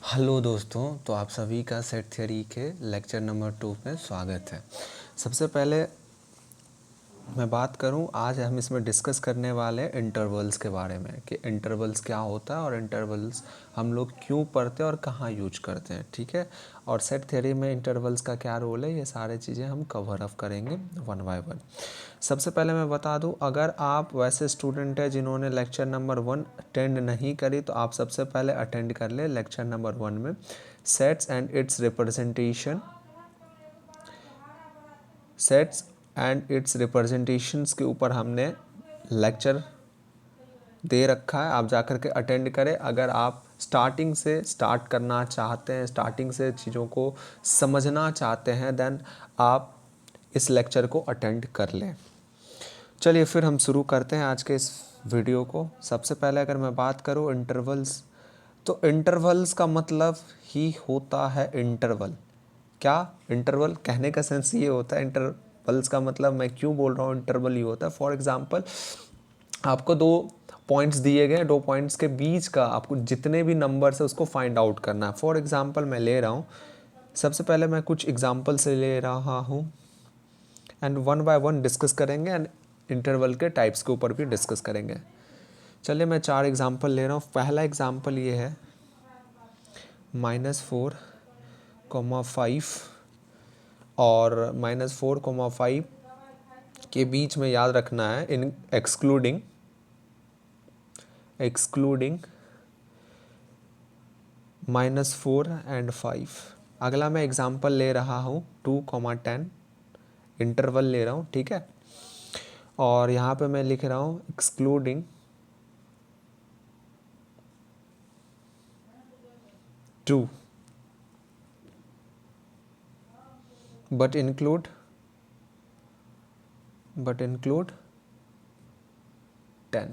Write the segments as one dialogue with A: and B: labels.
A: Hello दोस्तों, तो आप सभी का सेट थ्योरी के लेक्चर नंबर 2 में स्वागत है। सबसे पहले मैं बात करूं, आज हम इसमें डिस्कस करने वाले हैं इंटरवल्स के बारे में कि इंटरवल्स क्या होता है और इंटरवल्स हम लोग क्यों पढ़ते हैं और कहाँ यूज करते हैं, ठीक है। और सेट थ्योरी में इंटरवल्स का क्या रोल है, ये सारी चीज़ें हम कवर अप करेंगे वन बाय वन। सबसे पहले मैं बता दूं, अगर आप वैसे स्टूडेंट हैं जिन्होंने लेक्चर नंबर 1 अटेंड नहीं करी तो आप सबसे पहले अटेंड कर ले लेक्चर नंबर 1 में sets and it's representation, sets and it's representations के ऊपर हमने लेक्चर दे रखा है। आप जाकर के अटेंड करें। अगर आप स्टार्टिंग से स्टार्ट करना चाहते हैं, स्टार्टिंग से चीज़ों को समझना चाहते हैं, देन आप इस लेक्चर को अटेंड कर लें। चलिए फिर हम शुरू करते हैं आज के इस वीडियो को। सबसे पहले अगर मैं बात करूं इंटरवल्स, तो इंटरवल्स का मतलब ही होता है इंटरवल। क्या इंटरवल कहने का सेंस ये होता है, इंटरवल्स का मतलब मैं क्यों बोल रहा हूँ इंटरवल ही होता है। फॉर एग्जांपल आपको दो पॉइंट्स दिए गए, दो पॉइंट्स के बीच का आपको जितने भी नंबर्स है उसको फाइंड आउट करना है। फॉर एग्जांपल मैं ले रहा हूँ, सबसे पहले मैं कुछ एग्जांपल से ले रहा हूँ and one by one discuss करेंगे एंड इंटरवल के टाइप्स के ऊपर भी डिस्कस करेंगे। चलिए मैं 4 एग्जांपल ले रहा हूँ। पहला एग्जांपल ये है -4,5 और -4,5 के बीच में याद रखना है इन एक्सक्लूडिंग -4 एंड 5। अगला मैं एग्जांपल ले रहा हूँ 2,10, इंटरवल ले रहा हूँ, ठीक है। और यहाँ पे मैं लिख रहा हूँ एक्सक्लूडिंग 2 बट इंक्लूड 10।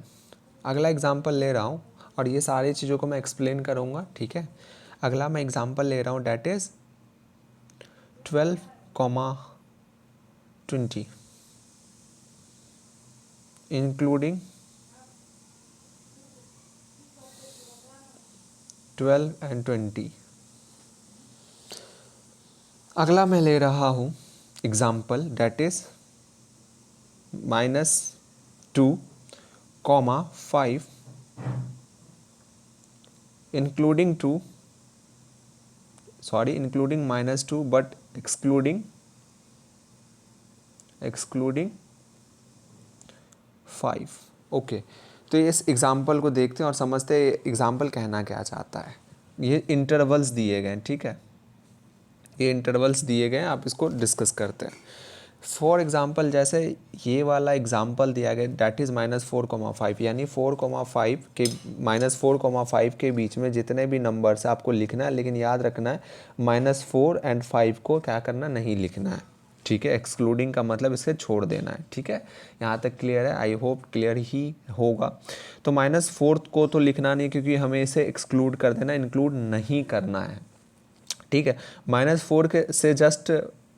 A: अगला एग्जांपल ले रहा हूँ और ये सारी चीज़ों को मैं एक्सप्लेन करूँगा, ठीक है। अगला मैं एग्जांपल ले रहा हूँ डैट इज़ 12,20 इंक्लूडिंग 12 एंड 20। अगला मैं ले रहा हूँ example that is -2,5 including -2 but excluding 5। Okay, तो इस एग्जांपल को देखते हैं और समझते हैं एग्जांपल कहना क्या चाहता है। ये इंटरवल्स दिए गए, ठीक है, ये इंटरवल्स दिए गए हैं, आप इसको डिस्कस करते हैं। फॉर एग्जांपल जैसे ये वाला एग्जांपल दिया गया डैट इज़ -4,5, यानी 4,5 के -4,5 के बीच में जितने भी नंबर्स है आपको लिखना है, लेकिन याद रखना है -4 एंड 5 को क्या करना, नहीं लिखना है, ठीक है। एक्सक्लूडिंग का मतलब इसे छोड़ देना है, ठीक है। यहाँ तक क्लियर है, आई होप क्लियर ही होगा। तो -4 को तो लिखना नहीं क्योंकि हमें इसे एक्सक्लूड कर देना, इंक्लूड नहीं करना है, ठीक है। -4 के से जस्ट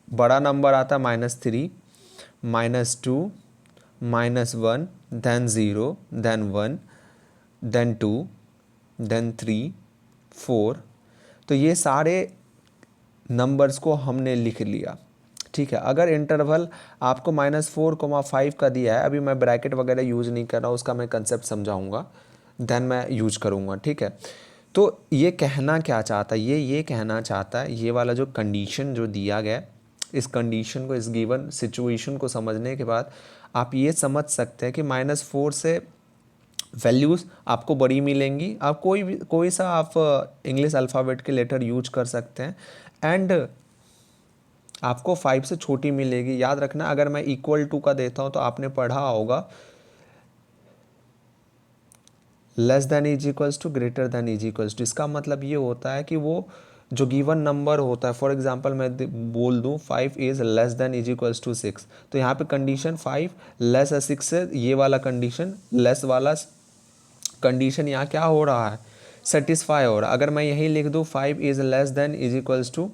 A: बड़ा नंबर आता है -3, -2, -1, देन 0, देन 1, देन 2, देन 3, 4। तो ये सारे नंबर्स को हमने लिख लिया, ठीक है। अगर इंटरवल आपको -4,5 का दिया है, अभी मैं ब्रैकेट वगैरह यूज़ नहीं कर रहा हूँ, उसका मैं कंसेप्ट समझाऊंगा, देन मैं यूज करूँगा, ठीक है। तो ये कहना क्या चाहता है, ये कहना चाहता है, ये वाला जो कंडीशन जो दिया गया, इस कंडीशन को, इस गिवन सिचुएशन को समझने के बाद आप ये समझ सकते हैं कि -4 से वैल्यूज़ आपको बड़ी मिलेंगी। आप कोई सा आप इंग्लिश अल्फ़ाबेट के लेटर यूज कर सकते हैं एंड आपको 5 से छोटी मिलेगी। याद रखना, अगर मैं =2 का देता हूँ तो आपने पढ़ा होगा less than is equals to greater than is equals to. इसका मतलब ये होता है कि वो जो गिवन नंबर होता है, फॉर एग्जांपल मैं बोल दूं 5 is less than is equals to 6, तो यहाँ पे कंडीशन 5 लेस 6 से ये वाला कंडीशन, लेस वाला कंडीशन यहाँ क्या हो रहा है, सेटिस्फाई हो रहा है। अगर मैं यही लिख दूँ 5 is less than is equals to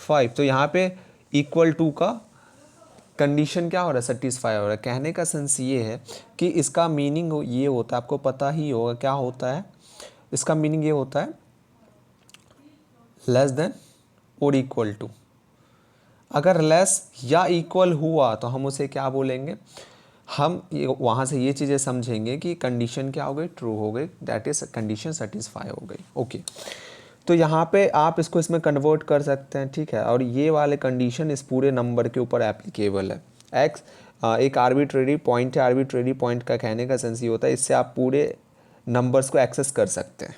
A: 5, तो यहाँ पे =2 का कंडीशन क्या हो रहा है, सेटिस्फाई हो रहा है। कहने का सेंस ये है कि इसका मीनिंग ये होता है, आपको पता ही होगा क्या होता है, इसका मीनिंग ये होता है लेस देन और इक्वल टू। अगर लेस या इक्वल हुआ तो हम उसे क्या बोलेंगे, हम वहाँ से ये चीज़ें समझेंगे कि कंडीशन क्या हो गई, ट्रू हो गई, दैट इज़ कंडीशन सेटिस्फाई हो गई। ओके, तो यहाँ पे आप इसको इसमें कन्वर्ट कर सकते हैं, ठीक है। और ये वाले कंडीशन इस पूरे नंबर के ऊपर एप्लीकेबल है। एक्स एक आर्बिट्रेरी पॉइंट है, आर्बिट्रेरी पॉइंट का कहने का सेंस ये होता है, इससे आप पूरे नंबर्स को एक्सेस कर सकते हैं।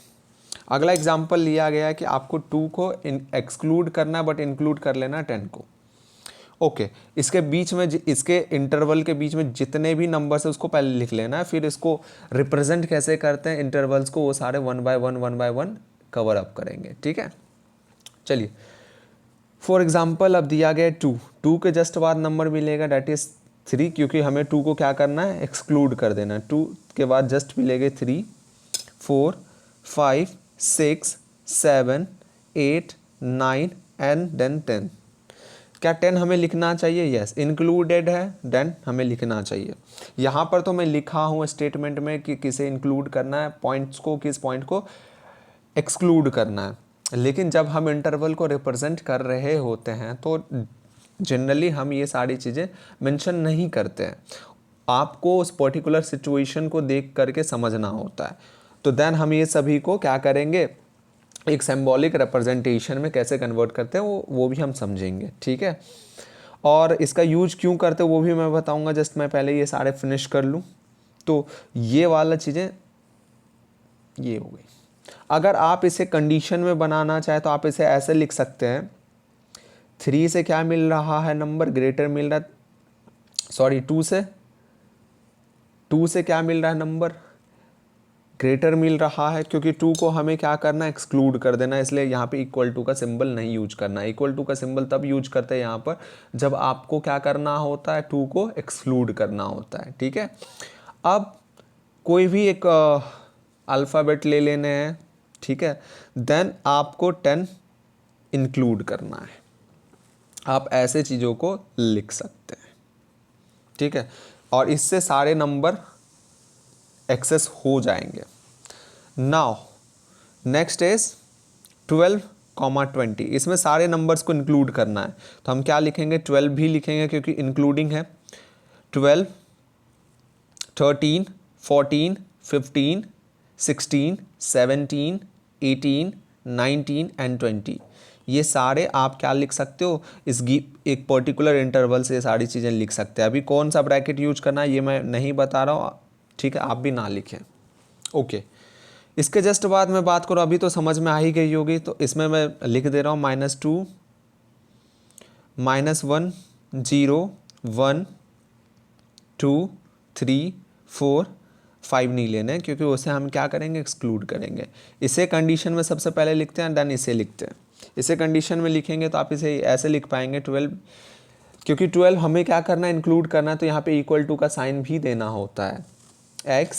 A: अगला एग्जांपल लिया गया है कि आपको 2 को एक्सक्लूड करना है बट इंक्लूड कर लेना 10 को। ओके, इसके बीच में इसके इंटरवल के बीच में जितने भी नंबर्स है उसको पहले लिख लेना है, फिर इसको रिप्रेजेंट कैसे करते हैं इंटरवल्स को, वो सारे 1 बाय 1 कवर अप करेंगे, ठीक है। चलिए फॉर एग्जांपल अब दिया गया 2 के जस्ट बाद नंबर मिलेगा डेट इज 3, क्योंकि हमें 2 को क्या करना है, एक्सक्लूड कर देना है। 2 के बाद जस्ट मिलेंगे 3, 4, 5, 6, 7, 8, 9 एंड देन 10। क्या 10 हमें लिखना चाहिए? यस, इंक्लूडेड है देन हमें लिखना चाहिए। यहाँ पर तो मैं लिखा हूँ स्टेटमेंट में कि किसे इंक्लूड करना है, पॉइंट्स को, किस पॉइंट को एक्सक्लूड करना है। लेकिन जब हम इंटरवल को रिप्रेजेंट कर रहे होते हैं तो जनरली हम ये सारी चीज़ें मेंशन नहीं करते हैं, आपको उस पर्टिकुलर सिचुएशन को देख करके समझना होता है। तो देन हम ये सभी को क्या करेंगे, एक सिंबॉलिक रिप्रेजेंटेशन में कैसे कन्वर्ट करते हैं वो भी हम समझेंगे, ठीक है। और इसका यूज क्यों करते हैं वो भी मैं बताऊंगा, जस्ट मैं पहले ये सारे फिनिश कर लूँ। तो ये वाला चीज़ें ये हो गई। अगर आप इसे कंडीशन में बनाना चाहे तो आप इसे ऐसे लिख सकते हैं, 3 से क्या मिल रहा है नंबर, ग्रेटर मिल रहा है, सॉरी 2 से क्या मिल रहा है नंबर, ग्रेटर मिल रहा है, क्योंकि 2 को हमें क्या करना है, एक्सक्लूड कर देना, इसलिए यहाँ पे इक्वल टू का सिंबल नहीं यूज करना। इक्वल टू का सिंबल तब यूज करते हैं यहाँ पर जब आपको क्या करना होता है, 2 को एक्सक्लूड करना होता है, ठीक है। अब कोई भी एक अल्फ़ाबेट ले लेने हैं, ठीक है, देन आपको 10 इंक्लूड करना है। आप ऐसे चीज़ों को लिख सकते हैं, ठीक है, और इससे सारे नंबर एक्सेस हो जाएंगे। नाउ नेक्स्ट इज 12, 20, इसमें सारे नंबर्स को इंक्लूड करना है, तो हम क्या लिखेंगे, 12 भी लिखेंगे क्योंकि इंक्लूडिंग है। 12, 13, 14, 15, 16, 17, 18, 19 एंड 20, ये सारे आप क्या लिख सकते हो, इस एक पर्टिकुलर इंटरवल से सारी चीज़ें लिख सकते हैं। अभी कौन सा ब्रैकेट यूज करना है ये मैं नहीं बता रहा हूँ, ठीक है, आप भी ना लिखें। ओके, इसके जस्ट बाद मैं बात करूँ, अभी तो समझ में आ ही गई होगी, तो इसमें मैं लिख दे रहा हूँ -2, -1, 0, 1, 2, 3, 4, 5 नहीं लेने, क्योंकि उसे हम क्या करेंगे, एक्सक्लूड करेंगे। इसे कंडीशन में सबसे पहले लिखते हैं, देन इसे लिखते हैं। इसे कंडीशन में लिखेंगे तो आप इसे ऐसे लिख पाएंगे 12, क्योंकि 12 हमें क्या करना है, इंक्लूड करना है, तो यहाँ पे इक्वल टू का साइन भी देना होता है। x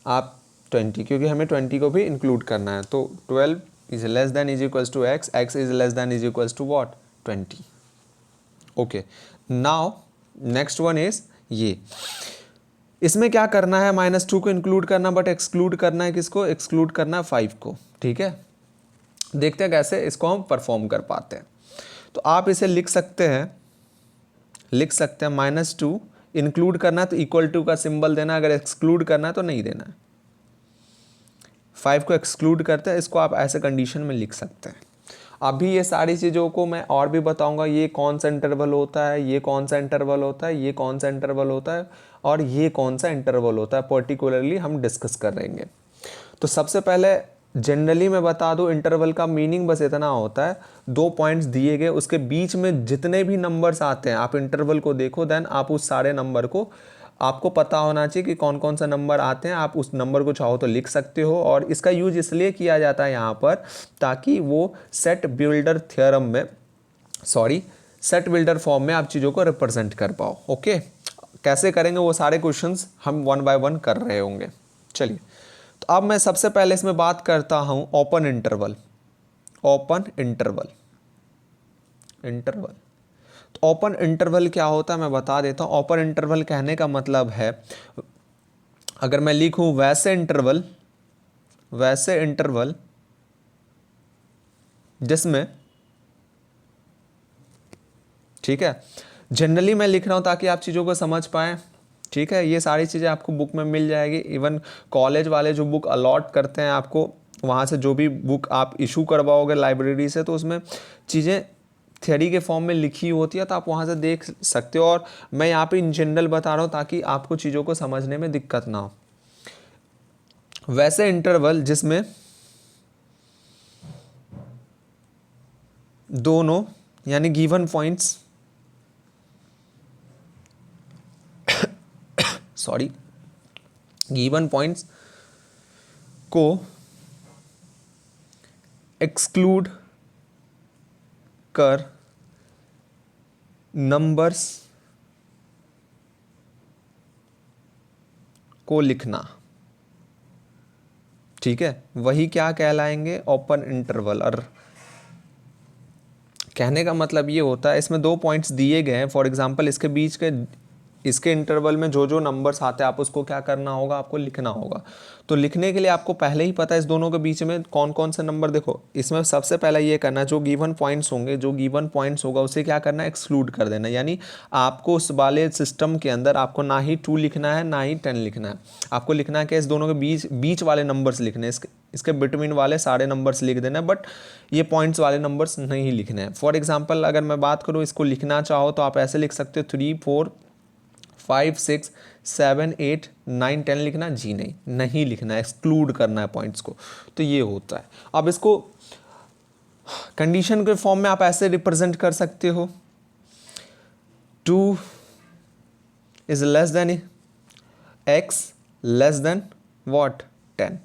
A: आप 20, क्योंकि हमें 20 को भी इंक्लूड करना है, तो 12 is less than is equals to x, x is less than is equals to what, 20। Okay, now next one is ये, इसमें क्या करना है, -2 को इंक्लूड करना, बट एक्सक्लूड करना है किसको, एक्सक्लूड करना है 5 को, ठीक है। देखते हैं कैसे इसको हम परफॉर्म कर पाते हैं। तो आप इसे लिख सकते हैं -2 इंक्लूड करना है तो इक्वल टू का सिंबल देना, अगर एक्सक्लूड करना है तो नहीं देना है। 5 को एक्सक्लूड करते हैं, इसको आप ऐसे कंडीशन में लिख सकते हैं। अभी ये सारी चीज़ों को मैं और भी बताऊंगा, ये कौन सा इंटरवल होता है, ये कौन सा इंटरवल होता है, ये कौन सा इंटरवल होता है, और ये कौन सा इंटरवल होता है, पर्टिकुलरली हम डिस्कस करेंगे। तो सबसे पहले जनरली मैं बता दूं, इंटरवल का मीनिंग बस इतना होता है, 2 पॉइंट्स दिए गए, उसके बीच में जितने भी नंबर्स आते हैं, आप इंटरवल को देखो, देन आप उस सारे नंबर को, आपको पता होना चाहिए कि कौन कौन सा नंबर आते हैं, आप उस नंबर को चाहो तो लिख सकते हो। और इसका यूज इसलिए किया जाता है यहाँ पर, ताकि वो सेट बिल्डर थ्योरम में, सेट बिल्डर फॉर्म में आप चीज़ों को रिप्रेजेंट कर पाओ। ओके, कैसे करेंगे वो सारे क्वेश्चंस हम 1 बाय 1 कर रहे होंगे। चलिए, तो अब मैं सबसे पहले इसमें बात करता हूँ ओपन इंटरवल। तो ओपन इंटरवल क्या होता है मैं बता देता हूँ। ओपन इंटरवल कहने का मतलब है, अगर मैं लिखूँ वैसे इंटरवल जिसमें, ठीक है, जनरली मैं लिख रहा हूँ ताकि आप चीज़ों को समझ पाएँ, ठीक है। ये सारी चीज़ें आपको बुक में मिल जाएगी। इवन कॉलेज वाले जो बुक अलॉट करते हैं आपको, वहाँ से जो भी बुक आप इशू करवाओगे लाइब्रेरी से, तो उसमें चीज़ें थ्योरी के फॉर्म में लिखी होती है, तो आप वहाँ से देख सकते हो। और मैं यहाँ पे इन जनरल बता रहा हूँ ताकि आपको चीज़ों को समझने में दिक्कत ना हो। वैसे इंटरवल जिसमें दोनों यानी given points, sorry, given points को एक्सक्लूड कर नंबर्स को लिखना, ठीक है, वही क्या कहलाएंगे, ओपन इंटरवल। और कहने का मतलब ये होता है, इसमें दो पॉइंट्स दिए गए हैं, फॉर एग्जांपल इसके बीच के, इसके इंटरवल में जो जो नंबर्स आते हैं आप उसको क्या करना होगा, आपको लिखना होगा। तो लिखने के लिए आपको पहले ही पता है इस दोनों के बीच में कौन कौन से नंबर। देखो इसमें सबसे पहला ये करना, जो गिवन पॉइंट्स होंगे, जो गिवन पॉइंट्स होगा उसे क्या करना है, एक्सक्लूड कर देना। यानी आपको उस वाले सिस्टम के अंदर आपको ना ही 2 लिखना है ना ही 10 लिखना है, आपको लिखना है कि इस दोनों के बीच वाले नंबर्स लिखने हैं, इसके बिटवीन वाले सारे नंबर्स लिख देना, बट ये पॉइंट्स वाले नंबर्स नहीं लिखने हैं। फॉर एग्जाम्पल अगर मैं बात करूँ, इसको लिखना चाहो तो आप ऐसे लिख सकते हो 3 4 5 6 7 8 9 10 लिखना, जी नहीं लिखना है, एक्सक्लूड करना है पॉइंट्स को। तो ये होता है। अब इसको कंडीशन के फॉर्म में आप ऐसे रिप्रेजेंट कर सकते हो, 2 is less then x less than what, 10।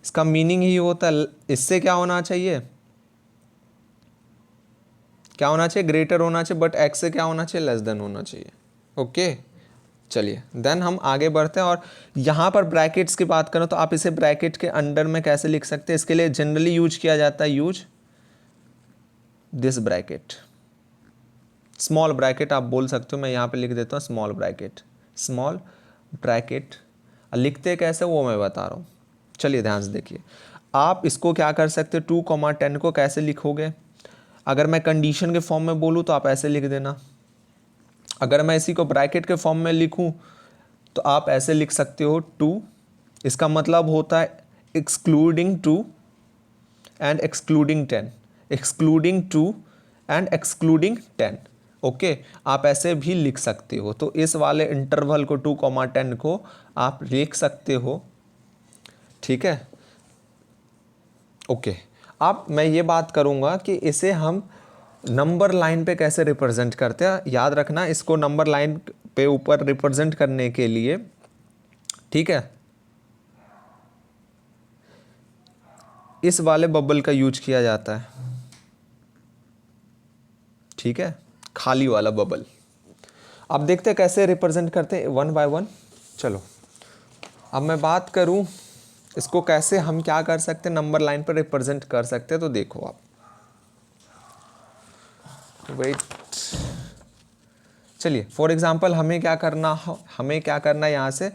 A: इसका मीनिंग ही होता है, इससे क्या होना चाहिए, क्या होना चाहिए, ग्रेटर होना चाहिए, बट x से क्या होना चाहिए, लेस देन होना चाहिए। ओके चलिए देन हम आगे बढ़ते हैं। और यहाँ पर ब्रैकेट्स की बात करें तो आप इसे ब्रैकेट के अंडर में कैसे लिख सकते हैं, इसके लिए जनरली यूज किया जाता है, use this bracket, small bracket आप बोल सकते हो। मैं यहाँ पे लिख देता हूँ स्मॉल ब्रैकेट, स्मॉल ब्रैकेट। लिखते कैसे वो मैं बता रहा हूँ, चलिए ध्यान से देखिए। आप इसको क्या कर सकते हो, 2, 10 को कैसे लिखोगे, अगर मैं कंडीशन के फॉर्म में बोलूँ तो आप ऐसे लिख देना। अगर मैं इसी को ब्रैकेट के फॉर्म में लिखूं तो आप ऐसे लिख सकते हो 2, इसका मतलब होता है excluding 2 and excluding 10, excluding 2 and excluding 10। Okay आप ऐसे भी लिख सकते हो। तो इस वाले इंटरवल को 2, 10 को आप लिख सकते हो, ठीक है। ओके अब मैं ये बात करूंगा कि इसे हम नंबर लाइन पे कैसे रिप्रेजेंट करते हैं। याद रखना इसको नंबर लाइन पे ऊपर रिप्रेजेंट करने के लिए, ठीक है, इस वाले बबल का यूज किया जाता है, ठीक है, खाली वाला बबल। अब देखते हैं कैसे रिप्रेजेंट करते हैं 1 बाय 1। चलो अब मैं बात करूं इसको कैसे हम क्या कर सकते हैं, नंबर लाइन पर रिप्रेजेंट कर सकते हैं। तो देखो आप, वेट, चलिए फॉर एग्जांपल हमें क्या करना है, यहाँ से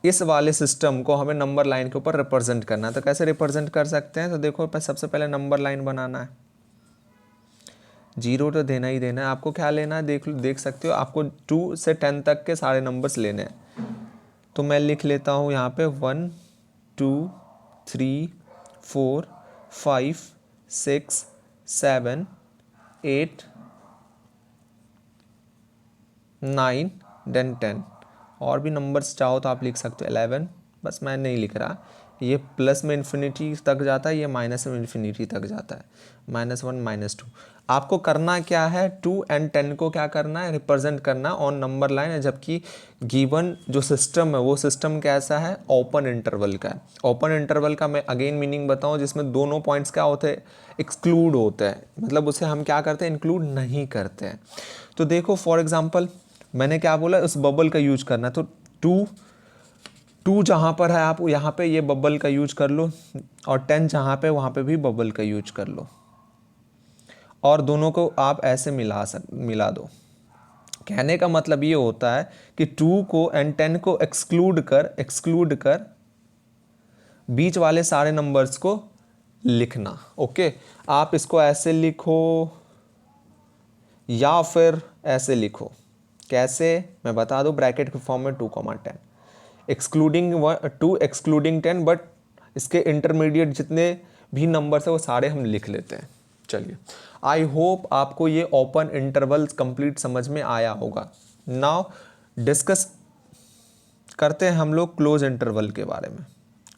A: इस वाले सिस्टम को हमें नंबर लाइन के ऊपर रिप्रेजेंट करना है। तो कैसे रिप्रेजेंट कर सकते हैं, तो देखो सबसे पहले नंबर लाइन बनाना है, 0 तो देना ही देना है। आपको क्या लेना है, देख सकते हो, आपको 2 से 10 तक के सारे नंबर्स लेने हैं। तो मैं लिख लेता हूँ यहाँ पे 1 2 3 4 5 6 7 8 9 देन 10। और भी नंबर्स चाहो तो आप लिख सकते हो 11, बस मैं नहीं लिख रहा। ये प्लस में इन्फिनिटी तक जाता है, ये माइनस में इन्फिनिटी तक जाता है, -1 -2। आपको करना क्या है, 2 एंड 10 को क्या करना है, रिप्रेजेंट करना ऑन नंबर लाइन है। जबकि गिवन जो सिस्टम है वो सिस्टम कैसा है, ओपन इंटरवल का है। ओपन इंटरवल का मैं अगेन मीनिंग बताऊं, जिसमें दोनों पॉइंट्स क्या होते हैं, एक्सक्लूड होते हैं, मतलब उसे हम क्या करते हैं, इंक्लूड नहीं करते हैं। तो देखो फॉर एग्जाम्पल मैंने क्या बोला, उस बबल का यूज करना है। तो 2 जहाँ पर है आप यहाँ पे ये बबल का यूज कर लो, और 10 जहाँ पे वहाँ पे भी बबल का यूज कर लो, और दोनों को आप ऐसे मिला दो। कहने का मतलब ये होता है कि 2 को एंड 10 को एक्सक्लूड कर बीच वाले सारे नंबर्स को लिखना। ओके, आप इसको ऐसे लिखो या फिर ऐसे लिखो। कैसे मैं बता दूं, ब्रैकेट के फॉर्म में 2,10 एक्सक्लूडिंग 2 एक्सक्लूडिंग 10, बट इसके इंटरमीडिएट जितने भी नंबर्स है वो सारे हम लिख लेते हैं। चलिए, आई होप आपको ये ओपन इंटरवल कंप्लीट समझ में आया होगा। नाउ डिस्कस करते हैं हम लोग क्लोज इंटरवल के बारे में।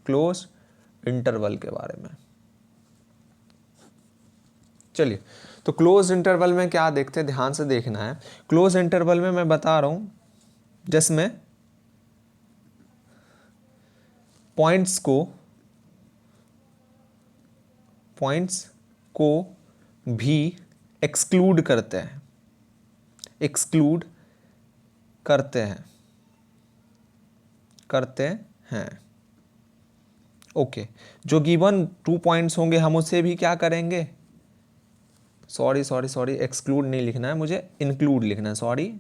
A: क्लोज इंटरवल के बारे में चलिए, तो क्लोज इंटरवल में क्या देखते हैं, ध्यान से देखना है। क्लोज इंटरवल में मैं बता रहा हूं जिसमें पॉइंट्स को भी एक्सक्लूड करते हैं, एक्सक्लूड करते हैं। ओके, जो गिवन 2 पॉइंट्स होंगे हम उसे भी क्या करेंगे, सॉरी एक्सक्लूड नहीं लिखना है मुझे, इंक्लूड लिखना है। सॉरी,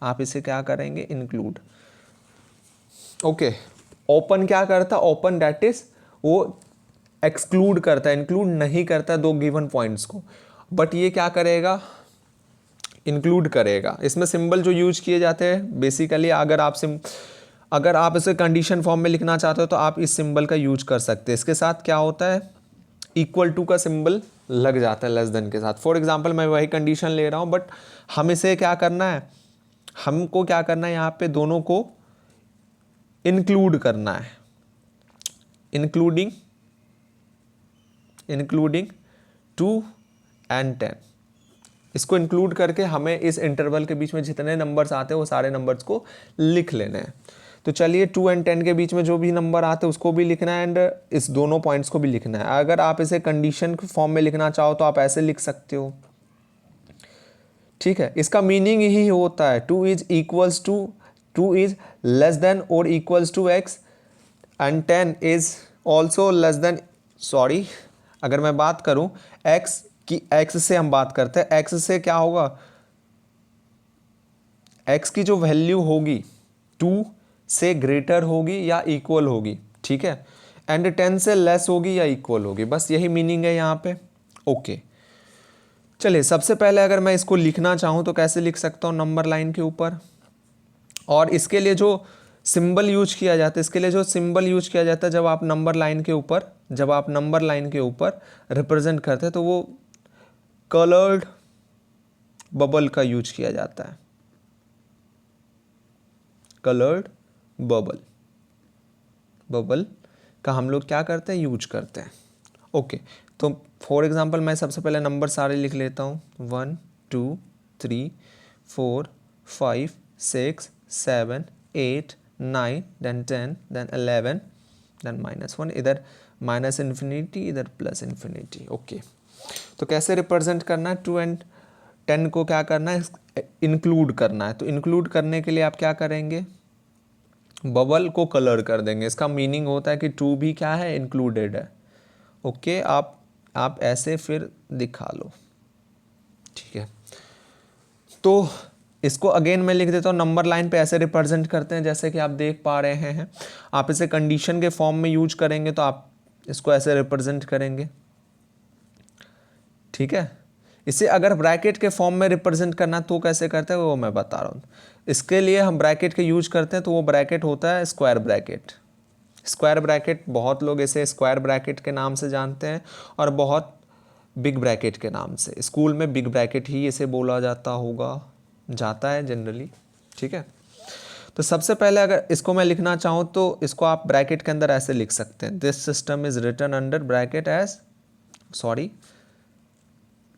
A: आप इसे क्या करेंगे, इंक्लूड। ओके, ओपन क्या करता है, ओपन दैट इज वो एक्सक्लूड करता है, इंक्लूड नहीं करता दो गिवन पॉइंट्स को, बट ये क्या करेगा, इंक्लूड करेगा। इसमें सिंबल जो यूज किए जाते हैं बेसिकली, अगर आप इसे कंडीशन फॉर्म में लिखना चाहते हो तो आप इस सिंबल का यूज कर सकते हैं। इसके साथ क्या होता है, इक्वल टू का सिंबल लग जाता है लेस देन के साथ। फॉर एग्जांपल मैं वही कंडीशन ले रहा हूं, बट हम इसे क्या करना है, हमको क्या करना है, यहाँ पे दोनों को इंक्लूड करना है। इंक्लूडिंग 2 and 10, इसको इंक्लूड करके हमें इस इंटरवल के बीच में जितने नंबर्स आते हैं वो सारे नंबर्स को लिख लेने हैं। तो चलिए 2 and 10 के बीच में जो भी नंबर आते हैं उसको भी लिखना है, एंड इस दोनों पॉइंट्स को भी लिखना है। अगर आप इसे कंडीशन फॉर्म में लिखना चाहो तो आप ऐसे लिख सकते हो, ठीक है। इसका मीनिंग यही होता है 2 इज लेस देन और equals to X and 10 is also less than, sorry अगर मैं बात करूं एक्स की, एक्स से हम बात करते हैं, एक्स से क्या होगा, एक्स की जो वैल्यू होगी 2 से ग्रेटर होगी या इक्वल होगी, ठीक है, एंड 10 से लेस होगी या इक्वल होगी, बस यही मीनिंग है यहाँ पे। ओके, चलिए सबसे पहले अगर मैं इसको लिखना चाहूँ तो कैसे लिख सकता हूँ, नंबर लाइन के ऊपर। और इसके लिए जो सिंबल यूज किया जाता है, जब आप नंबर लाइन के ऊपर रिप्रेजेंट करते हैं तो वो कलर्ड बबल का यूज किया जाता है। कलर्ड बबल का हम लोग क्या करते हैं, यूज करते हैं। ओके, तो फॉर एग्जांपल मैं सबसे पहले नंबर सारे लिख लेता हूँ, 1 2 3 4 5 6 7 8 9 देन 10 देन 11 देन -1, इधर माइनस इन्फिनिटी इधर प्लस इन्फिनिटी। ओके, तो कैसे रिप्रेजेंट करना है, 2 and 10 को क्या करना है, इंक्लूड करना है। तो इंक्लूड करने के लिए आप क्या करेंगे, बबल को कलर कर देंगे। इसका मीनिंग होता है कि 2 भी क्या है, इंक्लूडेड है। ओके, आप ऐसे फिर दिखा लो, ठीक है। तो इसको अगेन मैं लिख देता हूँ, नंबर लाइन पे ऐसे रिप्रेजेंट करते हैं जैसे कि आप देख पा रहे हैं। आप इसे कंडीशन के फॉर्म में यूज करेंगे तो आप इसको ऐसे रिप्रेजेंट करेंगे, ठीक है। इसे अगर ब्रैकेट के फॉर्म में रिप्रेजेंट करना तो कैसे करते हैं वो मैं बता रहा हूँ। इसके लिए हम ब्रैकेट के यूज करते हैं, तो वो ब्रैकेट होता है स्क्वायर ब्रैकेट। स्क्वायर ब्रैकेट बहुत लोग इसे स्क्वायर ब्रैकेट के नाम से जानते हैं और बहुत बिग ब्रैकेट के नाम से। स्कूल में बिग ब्रैकेट ही इसे बोला जाता है जनरली, ठीक है। तो सबसे पहले अगर इसको मैं लिखना चाहूँ तो इसको आप ब्रैकेट के अंदर ऐसे लिख सकते हैं, this system is written under bracket as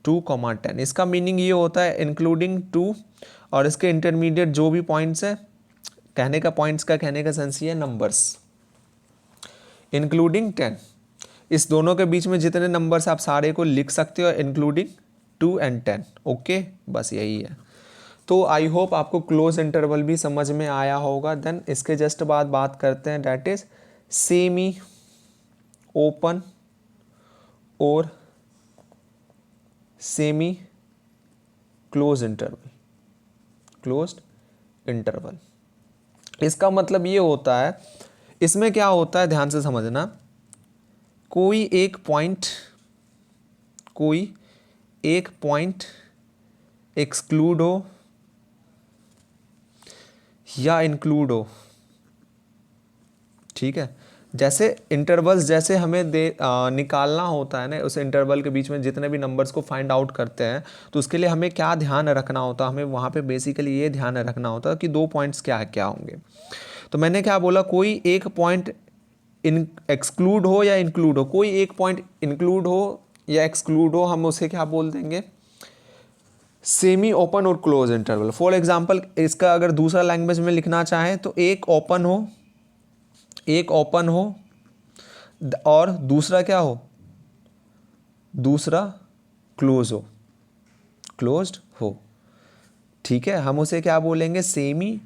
A: 2,10। इसका मीनिंग ये होता है इंक्लूडिंग 2 और इसके इंटरमीडिएट जो भी पॉइंट्स है, कहने का सेंस ये है नंबर्स, इंक्लूडिंग 10। इस दोनों के बीच में जितने नंबर्स आप सारे को लिख सकते हो, इंक्लूडिंग 2 and 10। ओके, बस यही है। तो आई होप आपको क्लोज इंटरवल भी समझ में आया होगा। देन इसके जस्ट बाद बात करते हैं दैट इज सेमी ओपन और सेमी क्लोज इंटरवल। इसका मतलब ये होता है, इसमें क्या होता है ध्यान से समझना, कोई एक पॉइंट कोई एक पॉइंट एक्सक्लूड हो या इंक्लूड हो, ठीक है। जैसे इंटरवल्स जैसे हमें निकालना होता है ना, उस इंटरवल के बीच में जितने भी नंबर्स को फाइंड आउट करते हैं, तो उसके लिए हमें क्या ध्यान रखना होता है, हमें वहाँ पे बेसिकली ये ध्यान रखना होता है कि 2 पॉइंट्स क्या क्या होंगे। तो मैंने क्या बोला, कोई एक पॉइंट एक्सक्लूड हो या इंक्लूड हो, कोई एक पॉइंट इंक्लूड हो या एक्सक्लूड हो, हम उसे क्या बोल देंगे, सेमी ओपन और क्लोज इंटरवल। फॉर एग्जांपल इसका अगर दूसरा लैंग्वेज में लिखना चाहें तो एक ओपन हो और दूसरा क्या हो, दूसरा क्लोज्ड हो, ठीक है। हम उसे क्या बोलेंगे, सेमी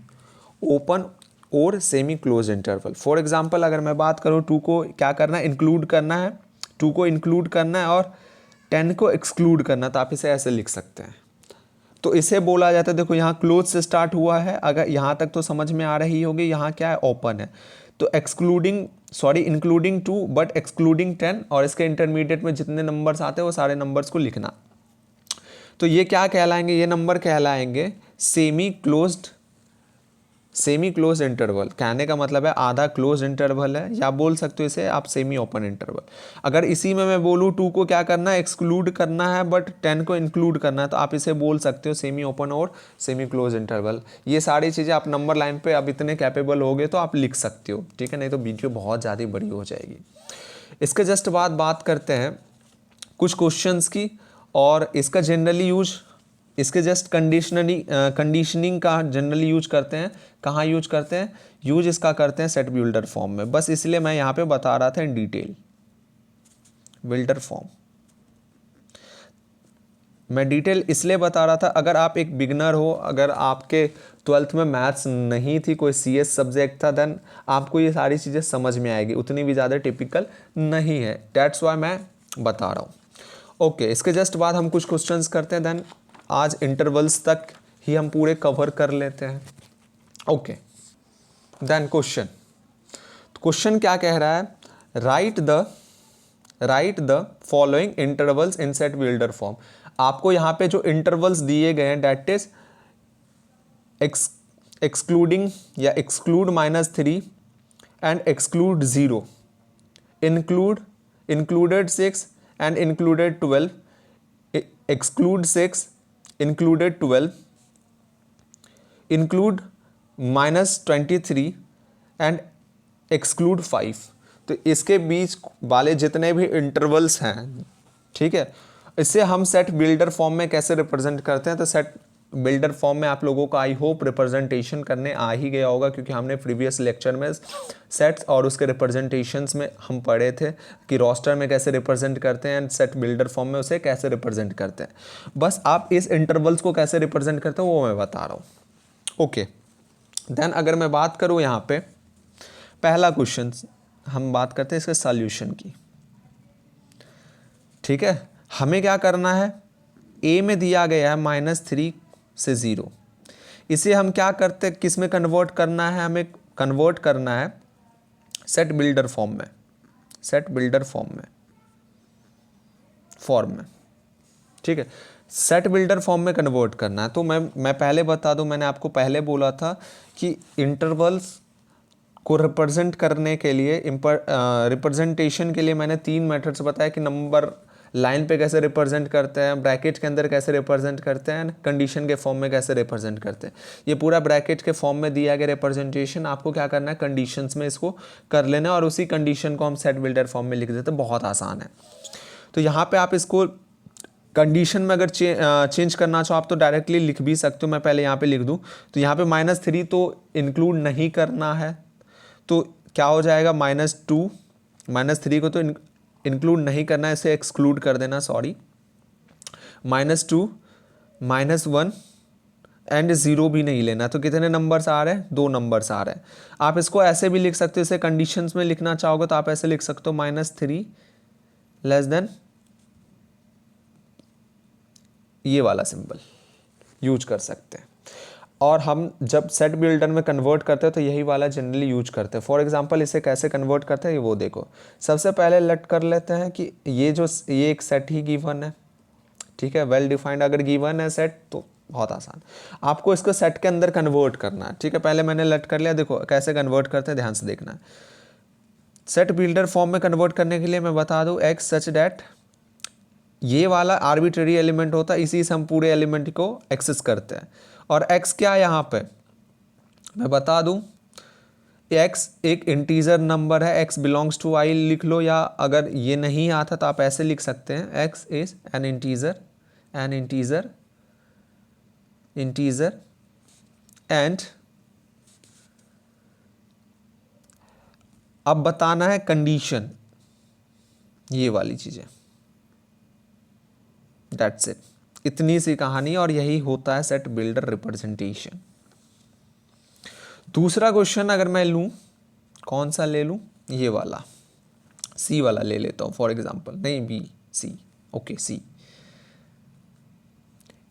A: ओपन और semi close interval. For example अगर मैं बात करूं, 2 को क्या करना है, इंक्लूड करना है, 2 को इंक्लूड करना है और 10 को एक्सक्लूड करना, तो आप इसे ऐसे लिख सकते हैं। तो इसे बोला जाता है, देखो यहाँ क्लोज से स्टार्ट हुआ है, अगर यहाँ तक तो समझ में आ रही होगी, यहाँ क्या है, ओपन है, तो इंक्लूडिंग 2 बट एक्सक्लूडिंग 10, और इसके इंटरमीडिएट में जितने नंबर्स आते हैं वो सारे नंबर्स को लिखना। तो ये क्या कहलाएंगे, ये नंबर कहलाएंगे सेमी क्लोज इंटरवल। कहने का मतलब है आधा क्लोज इंटरवल है, या बोल सकते हो इसे आप सेमी ओपन इंटरवल। अगर इसी में मैं बोलूँ 2 को क्या करना है, एक्सक्लूड करना है, बट 10 को इंक्लूड करना है, तो आप इसे बोल सकते हो सेमी ओपन और सेमी क्लोज इंटरवल। ये सारी चीज़ें आप नंबर लाइन पे अब इतने कैपेबल हो गए तो आप लिख सकते हो, ठीक है, नहीं तो वीडियो बहुत ज़्यादा बड़ी हो जाएगी। इसके जस्ट बाद बात करते हैं कुछ क्वेश्चंस की, और इसका जनरली यूज, इसके जस्ट कंडीशनिंग का जनरली यूज करते हैं। कहाँ यूज करते हैं, यूज इसका करते हैं सेट बिल्डर फॉर्म में। बस इसलिए मैं यहाँ पे बता रहा था इन डिटेल। बिल्डर फॉर्म मैं डिटेल इसलिए बता रहा था, अगर आप एक बिगनर हो, अगर आपके 12th में मैथ्स नहीं थी, कोई CS सब्जेक्ट था, देन आपको ये सारी चीज़ें समझ में आएगी, उतनी भी ज़्यादा टिपिकल नहीं है, दैट्स वाई मैं बता रहा हूँ। ओके, इसके जस्ट बाद हम कुछ क्वेश्चंस करते हैं, देन आज इंटरवल्स तक ही हम पूरे कवर कर लेते हैं। ओके, देन क्वेश्चन क्या कह रहा है, right the following intervals in set builder form. आपको यहाँ पे जो इंटरवल्स दिए गए हैं, डेट इज एक्सक्लूडिंग या exclude -3 and exclude 0, included 6 and included 12, exclude 6, included 12, include -23 and exclude 5। तो इसके बीच वाले जितने भी इंटरवल्स हैं, ठीक है, इससे हम सेट बिल्डर फॉर्म में कैसे रिप्रेजेंट करते हैं। तो सेट बिल्डर फॉर्म में आप लोगों को आई होप रिप्रेजेंटेशन करने आ ही गया होगा, क्योंकि हमने प्रीवियस लेक्चर में सेट्स और उसके रिप्रेजेंटेशंस में हम पढ़े थे कि रोस्टर में कैसे रिप्रेजेंट करते हैं एंड सेट बिल्डर फॉर्म में उसे कैसे रिप्रेजेंट करते हैं। बस आप इस इंटरवल्स को कैसे रिप्रेजेंट करते हो वो मैं बता रहा हूँ। ओके, देन अगर मैं बात करूँ यहाँ पे पहला क्वेश्चन, हम बात करते हैं इसके सॉल्यूशन की, ठीक है। हमें क्या करना है, ए में दिया गया है -3 से 0, इसे हम क्या करते हैं, किस में कन्वर्ट करना है, हमें कन्वर्ट करना है सेट बिल्डर फॉर्म में, सेट बिल्डर फॉर्म में, ठीक है, सेट बिल्डर फॉर्म में कन्वर्ट करना है। तो मैं पहले बता दूं, मैंने आपको पहले बोला था कि इंटरवल्स को रिप्रेजेंट करने के लिए, रिप्रेजेंटेशन के लिए मैंने 3 मेथड्स बताया कि नंबर लाइन पे कैसे रिप्रेजेंट करते हैं, ब्रैकेट के अंदर कैसे रिप्रेजेंट करते हैं, कंडीशन के फॉर्म में कैसे रिप्रेजेंट करते हैं। ये पूरा ब्रैकेट के फॉर्म में दिया गया रिप्रेजेंटेशन, आपको क्या करना है, कंडीशंस में इसको कर लेना है और उसी कंडीशन को हम सेट बिल्डर फॉर्म में लिख देते हैं, बहुत आसान है। तो यहाँ पे आप इसको कंडीशन में अगर चेंज करना चाहो आप तो डायरेक्टली लिख भी सकते हो, मैं पहले यहाँ पे लिख दूँ। तो यहाँ पे -3 तो इंक्लूड नहीं करना है, तो क्या हो जाएगा, -2, -3 को तो इंक्लूड नहीं करना है, इसे एक्सक्लूड कर देना, सॉरी, -2, -1 एंड 0 भी नहीं लेना। तो कितने नंबर्स आ रहे हैं, 2 नंबर्स आ रहे हैं। आप इसको ऐसे भी लिख सकते हो, इसे कंडीशंस में लिखना चाहोगे तो आप ऐसे लिख सकते हो, -3 लेस देन ये वाला सिंबल यूज कर सकते हैं। और हम जब सेट बिल्डर में कन्वर्ट करते हैं तो यही वाला जनरली यूज करते हैं। फॉर एग्जांपल इसे कैसे कन्वर्ट करते हैं ये वो देखो। सबसे पहले लेट कर लेते हैं कि ये एक सेट ही गिवन है, ठीक है, वेल डिफाइंड। अगर गिवन है सेट तो बहुत आसान, आपको इसको सेट के अंदर कन्वर्ट करना है, ठीक है। पहले मैंने लेट कर लिया, देखो कैसे कन्वर्ट करते हैं, ध्यान से देखना है। सेट बिल्डर फॉर्म में कन्वर्ट करने के लिए मैं बता दूं एक्स सच डैट ये वाला आर्बिट्रेरी एलिमेंट होता है, इसी से हम पूरे एलिमेंट को एक्सेस करते हैं। और x क्या है यहाँ पे मैं बता दूं, x एक इंटीजर नंबर है, x बिलोंग्स टू i लिख लो, या अगर ये नहीं आता तो आप ऐसे लिख सकते हैं x is an integer and अब बताना है कंडीशन, ये वाली चीजें, दैट्स इट। इतनी सी कहानी, और यही होता है सेट बिल्डर रिप्रेजेंटेशन। दूसरा क्वेश्चन अगर मैं लूं, कौन सा ले लूं, ये वाला सी वाला ले लेता हूं फॉर एग्जांपल, नहीं बी सी, ओके सी।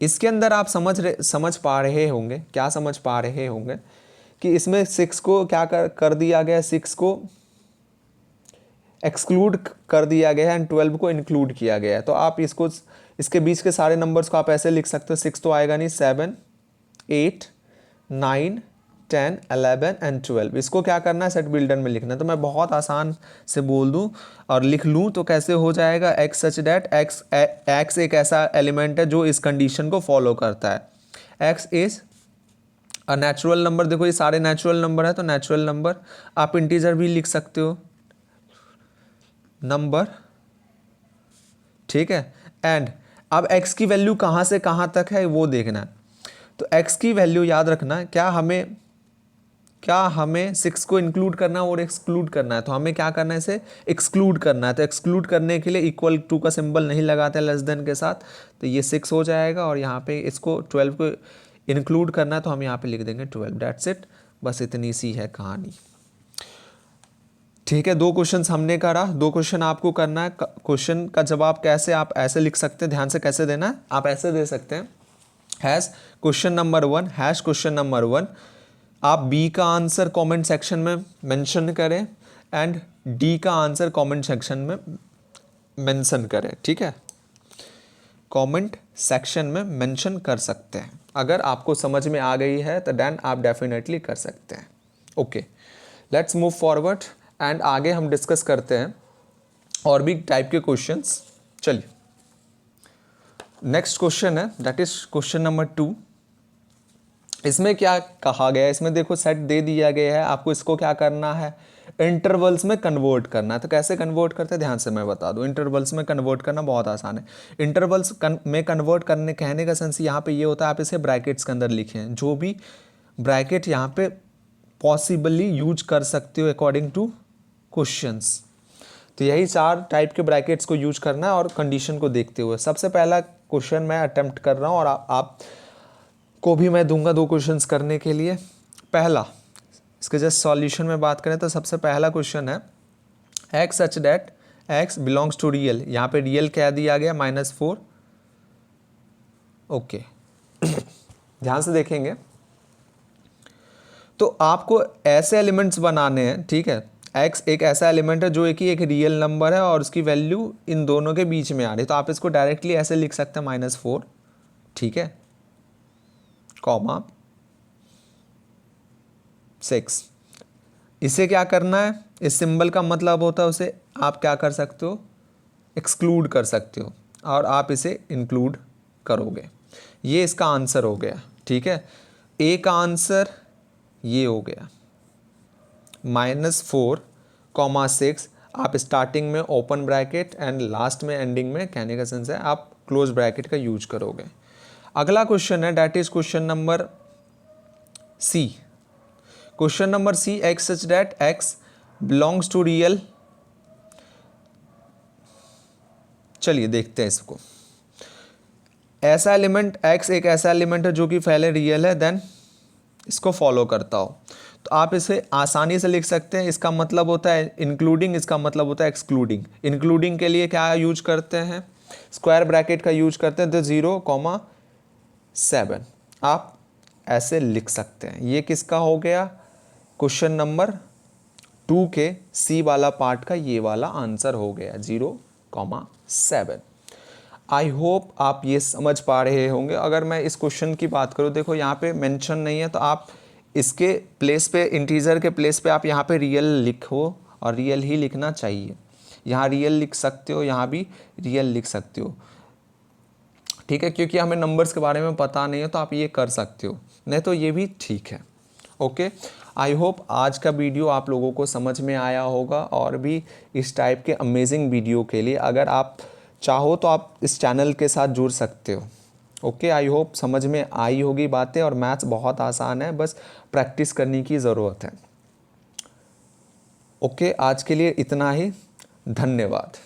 A: इसके अंदर आप समझ पा रहे होंगे, क्या समझ पा रहे होंगे कि इसमें 6 को क्या कर दिया गया, 6 को एक्सक्लूड कर दिया गया है एंड 12 को इंक्लूड किया गया है। तो आप इसको, इसके बीच के सारे नंबर्स को आप ऐसे लिख सकते हो, 6 तो आएगा नहीं, 7 8 9 10 11 एंड 12। इसको क्या करना है, सेट बिल्डर में लिखना है। तो मैं बहुत आसान से बोल दूं और लिख लूं तो कैसे हो जाएगा, एक्स सच डैट एक्स एक ऐसा एलिमेंट है जो इस कंडीशन को फॉलो करता है। X is a natural number, देखो ये सारे नेचुरल नंबर है, तो नेचुरल नंबर आप इंटीजर भी लिख सकते हो, नंबर, ठीक है। एंड अब x की वैल्यू कहाँ से कहाँ तक है वो देखना है। तो x की वैल्यू याद रखना, क्या हमें 6 को इंक्लूड करना है और एक्सक्लूड करना है। तो हमें क्या करना है, इसे एक्सक्लूड करना है। तो एक्सक्लूड करने के लिए इक्वल टू का सिंबल नहीं लगाते लेस देन के साथ, तो ये 6 हो जाएगा। और यहाँ पे इसको 12 को इंक्लूड करना है, तो हम यहाँ पे लिख देंगे 12, दैट्स इट। बस इतनी सी है कहानी, ठीक है। 2 क्वेश्चन हमने करा, 2 क्वेश्चन आपको करना है। क्वेश्चन का जवाब कैसे, आप ऐसे लिख सकते हैं, ध्यान से कैसे देना है, आप ऐसे दे सकते हैं, hash question number 1, hash question number 1। आप बी का आंसर कमेंट सेक्शन में मेंशन करें एंड डी का आंसर कमेंट सेक्शन में मेंशन करें, ठीक है। कमेंट सेक्शन में मेंशन कर सकते हैं। अगर आपको समझ में आ गई है तो देन आप डेफिनेटली कर सकते हैं। Okay, let's move forward and आगे हम डिस्कस करते हैं और भी टाइप के क्वेश्चंस। चलिए, नेक्स्ट क्वेश्चन है, दैट इज क्वेश्चन नंबर 2। इसमें क्या कहा गया है, इसमें देखो सेट दे दिया गया है, आपको इसको क्या करना है, इंटरवल्स में कन्वर्ट करना है। तो कैसे कन्वर्ट करते हैं, ध्यान से मैं बता दूं। इंटरवल्स में कन्वर्ट करना बहुत आसान है। इंटरवल्स में कन्वर्ट करने, कहने का सेंस यहाँ पे ये होता है, आप इसे ब्रैकेट्स के अंदर लिखें, जो भी ब्रैकेट यहाँ पे पॉसिबली यूज कर सकते हो अकॉर्डिंग टू क्वेश्चंस। तो यही 4 टाइप के ब्रैकेट्स को यूज करना है और कंडीशन को देखते हुए। सबसे पहला क्वेश्चन मैं अटेम्प्ट कर रहा हूँ और आप को भी मैं दूंगा 2 क्वेश्चंस करने के लिए। पहला, इसके जस्ट सॉल्यूशन में बात करें तो सबसे पहला क्वेश्चन है, X such that X belongs to real. यहाँ पे रियल क्या दिया गया, -4। ओके, ध्यान से देखेंगे तो आपको ऐसे एलिमेंट्स बनाने हैं, ठीक है। x एक ऐसा एलिमेंट है जो एक रियल नंबर है और उसकी वैल्यू इन दोनों के बीच में आ रही है। तो आप इसको डायरेक्टली ऐसे लिख सकते हैं, -4, ठीक है, कॉमा 6। इसे क्या करना है, इस सिंबल का मतलब होता है उसे आप क्या कर सकते हो, एक्सक्लूड कर सकते हो, और आप इसे इंक्लूड करोगे। ये इसका आंसर हो गया, ठीक है। ए का आंसर ये हो गया, -4, 6। आप स्टार्टिंग में ओपन ब्रैकेट एंड लास्ट में एंडिंग में, कहने का सेंस है आप क्लोज ब्रैकेट का यूज करोगे। अगला क्वेश्चन है, that is question number C. Question number C, X such that X belongs to real. चलिए देखते हैं इसको। ऐसा एलिमेंट x एक ऐसा एलिमेंट है जो कि पहले रियल है, देन इसको फॉलो करता हो। तो आप इसे आसानी से लिख सकते हैं। इसका मतलब होता है इंक्लूडिंग, इसका मतलब होता है एक्सक्लूडिंग। इंक्लूडिंग के लिए क्या यूज करते हैं, स्क्वायर ब्रैकेट का यूज करते हैं। तो 0, 7 आप ऐसे लिख सकते हैं। ये किसका हो गया, क्वेश्चन नंबर 2 के सी वाला पार्ट का ये वाला आंसर हो गया 0,7। आई होप आप ये समझ पा रहे होंगे। अगर मैं इस क्वेश्चन की बात करूँ, देखो यहाँ पे मेंशन नहीं है, तो आप इसके प्लेस पे, इंटीजर के प्लेस पे आप यहाँ पे रियल लिखो, और रियल ही लिखना चाहिए। यहाँ रियल लिख सकते हो, यहाँ भी रियल लिख सकते हो, ठीक है, क्योंकि हमें नंबर्स के बारे में पता नहीं है, तो आप ये कर सकते हो, नहीं तो ये भी ठीक है। ओके, आई होप आज का वीडियो आप लोगों को समझ में आया होगा। और भी इस टाइप के अमेजिंग वीडियो के लिए अगर आप चाहो तो आप इस चैनल के साथ जुड़ सकते हो। ओके, आई होप समझ में आई होगी बातें। और मैथ्स बहुत आसान है, बस प्रैक्टिस करने की ज़रूरत है। ओके, आज के लिए इतना ही, धन्यवाद।